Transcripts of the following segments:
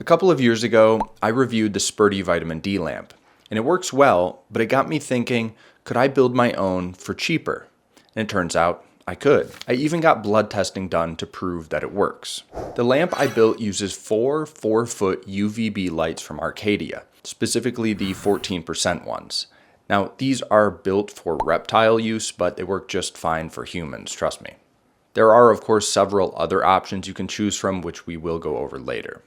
A couple of years ago, I reviewed the Sperti vitamin D lamp, and it works well, but it got me thinking, could I build my own for cheaper? And it turns out I could. I even got blood testing done to prove that it works. The lamp I built uses four 4-foot UVB lights from Arcadia, specifically the 14% ones. Now, these are built for reptile use, but they work just fine for humans, trust me. There are, of course, several other options you can choose from, which we will go over later.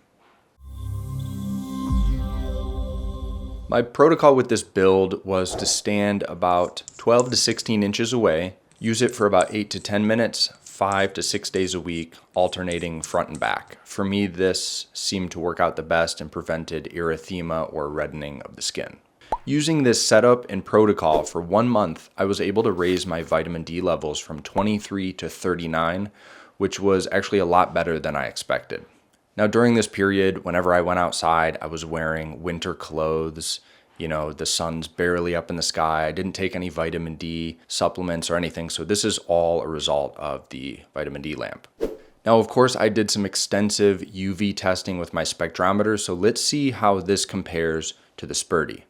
My protocol with this build was to stand about 12 to 16 inches away, use it for about 8 to 10 minutes, 5 to 6 days a week, alternating front and back. For me, this seemed to work out the best and prevented erythema or reddening of the skin. Using this setup and protocol for 1 month, I was able to raise my vitamin D levels from 23 to 39, which was actually a lot better than I expected. Now, during this period, whenever I went outside, I was wearing winter clothes. The sun's barely up in the sky. I didn't take any vitamin D supplements or anything, so this is all a result of the vitamin D lamp. Now, of course, I did some extensive UV testing with my spectrometer, so let's see how this compares to the Sperti.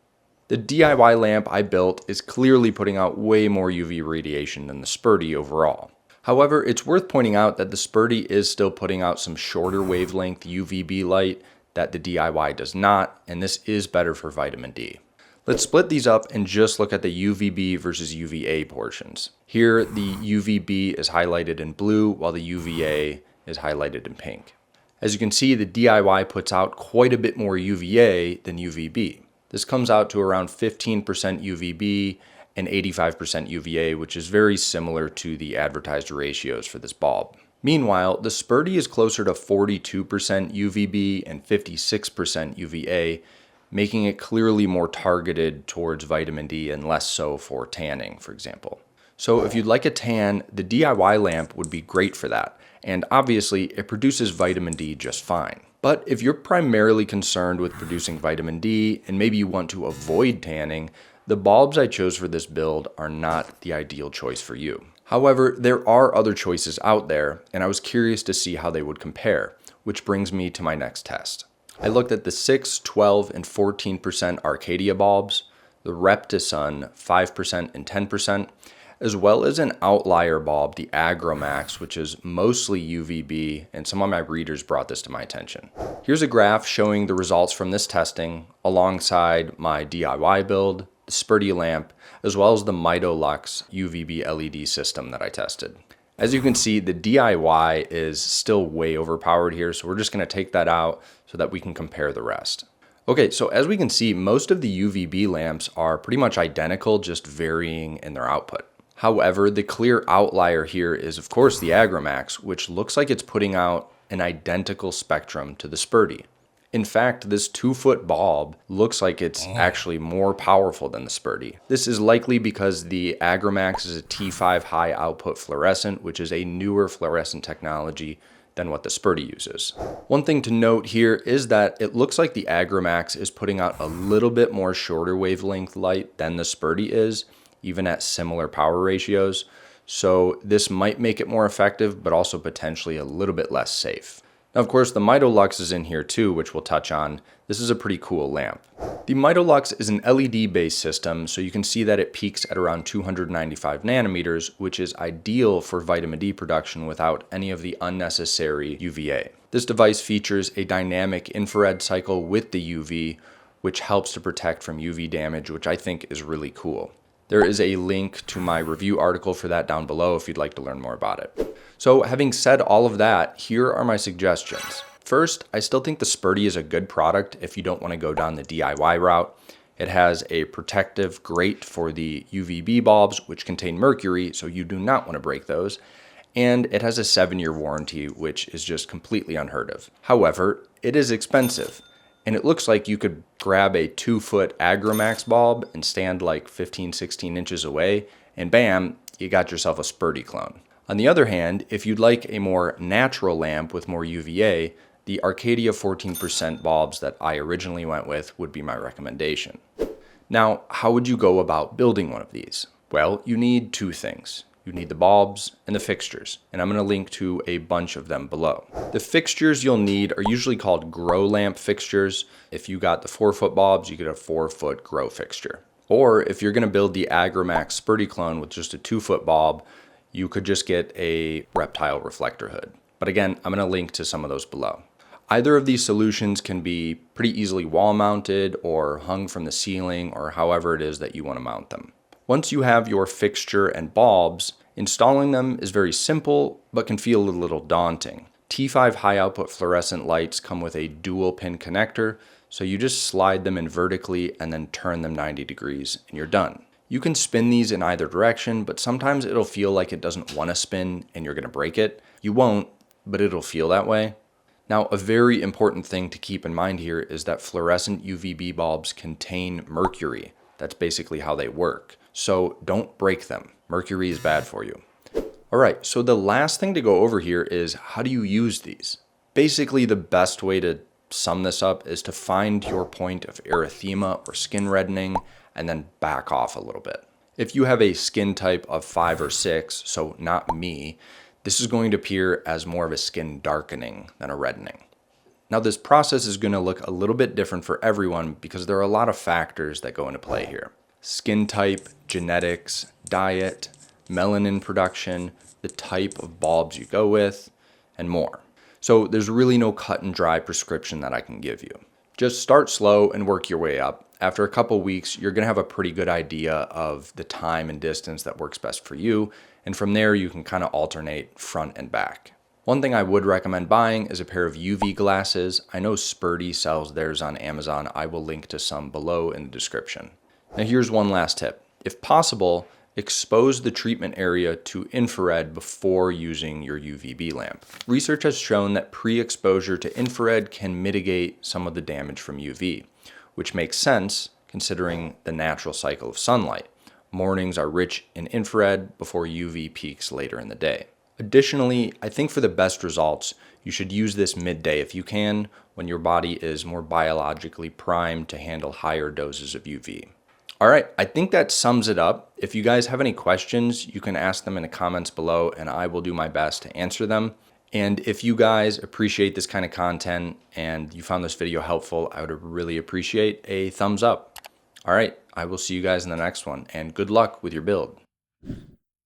The DIY lamp I built is clearly putting out way more UV radiation than the Sperti overall. However, it's worth pointing out that the Sperti is still putting out some shorter wavelength UVB light that the DIY does not, and this is better for vitamin D. Let's split these up and just look at the UVB versus UVA portions. Here, the UVB is highlighted in blue, while the UVA is highlighted in pink. As you can see, the DIY puts out quite a bit more UVA than UVB. This comes out to around 15% UVB and 85% UVA, which is very similar to the advertised ratios for this bulb. Meanwhile, the Sperti is closer to 42% UVB and 56% UVA, making it clearly more targeted towards vitamin D and less so for tanning, for example. So if you'd like a tan, the DIY lamp would be great for that, and obviously it produces vitamin D just fine. But if you're primarily concerned with producing vitamin D and maybe you want to avoid tanning, the bulbs I chose for this build are not the ideal choice for you. However, there are other choices out there, and I was curious to see how they would compare, which brings me to my next test. I looked at the 6, 12, and 14% Arcadia bulbs, the Reptisun 5% and 10%, as well as an outlier bulb, the Agromax, which is mostly UVB, and some of my readers brought this to my attention. Here's a graph showing the results from this testing alongside my DIY build, the Sperti lamp, as well as the Mitolux UVB LED system that I tested. As you can see, the DIY is still way overpowered here, so we're just going to take that out so that we can compare the rest. Okay, so as we can see, most of the UVB lamps are pretty much identical, just varying in their output. However, the clear outlier here is, of course, the Agromax, which looks like it's putting out an identical spectrum to the Sperti. In fact, this 2-foot bulb looks like it's actually more powerful than the Sperti. This is likely because the Agromax is a T5 high output fluorescent, which is a newer fluorescent technology than what the Sperti uses. One thing to note here is that it looks like the Agromax is putting out a little bit more shorter wavelength light than the Sperti is, even at similar power ratios. So this might make it more effective, but also potentially a little bit less safe. Now, of course, the Mitolux is in here too, which we'll touch on. This is a pretty cool lamp. The Mitolux is an LED-based system, so you can see that it peaks at around 295 nanometers, which is ideal for vitamin D production without any of the unnecessary UVA. This device features a dynamic infrared cycle with the UV, which helps to protect from UV damage, which I think is really cool. There is a link to my review article for that down below if you'd like to learn more about it. So having said all of that, here are my suggestions. First, I still think the Sperti is a good product if you don't want to go down the DIY route. It has a protective grate for the UVB bulbs, which contain mercury, so you do not want to break those. And it has a 7-year warranty, which is just completely unheard of. However, it is expensive. And it looks like you could grab a 2-foot Agromax bulb and stand like 15, 16 inches away, and bam, you got yourself a Sperti clone. On the other hand, if you'd like a more natural lamp with more UVA, the Arcadia 14% bulbs that I originally went with would be my recommendation. Now, how would you go about building one of these? Well, you need 2 things. you need the bulbs and the fixtures, and I'm going to link to a bunch of them below. The fixtures you'll need are usually called grow lamp fixtures. If you got the 4-foot bulbs, you get a 4-foot grow fixture. Or if you're going to build the Agromax Sperti clone with just a 2-foot bulb, you could just get a reptile reflector hood. But again, I'm going to link to some of those below. Either of these solutions can be pretty easily wall mounted or hung from the ceiling, or however it is that you want to mount them. Once you have your fixture and bulbs, installing them is very simple but can feel a little daunting. T5 high output fluorescent lights come with a dual pin connector, so you just slide them in vertically and then turn them 90 degrees and you're done. You can spin these in either direction, but sometimes it'll feel like it doesn't want to spin and you're going to break it. You won't, but it'll feel that way. Now, a very important thing to keep in mind here is that fluorescent UVB bulbs contain mercury. That's basically how they work. So don't break them. Mercury is bad for you. All right, so the last thing to go over here is how do you use these? Basically, the best way to sum this up is to find your point of erythema or skin reddening and then back off a little bit. If you have a skin type of 5 or 6, so not me, this is going to appear as more of a skin darkening than a reddening. Now this process is going to look a little bit different for everyone because there are a lot of factors that go into play here. Skin type, genetics, diet, melanin production, the type of bulbs you go with, and more. So there's really no cut and dry prescription that I can give you. Just start slow and work your way up. After a couple weeks, you're going to have a pretty good idea of the time and distance that works best for you, and from there you can kind of alternate front and back. One thing I would recommend buying is a pair of UV glasses. I know Sperti sells theirs on Amazon. I will link to some below in the description. Now here's one last tip. If possible, expose the treatment area to infrared before using your UVB lamp. Research has shown that pre-exposure to infrared can mitigate some of the damage from UV, which makes sense considering the natural cycle of sunlight. Mornings are rich in infrared before UV peaks later in the day. Additionally, I think for the best results, you should use this midday if you can, when your body is more biologically primed to handle higher doses of UV. All right, I think that sums it up. If you guys have any questions, you can ask them in the comments below and I will do my best to answer them. And if you guys appreciate this kind of content and you found this video helpful, I would really appreciate a thumbs up. All right, I will see you guys in the next one and good luck with your build.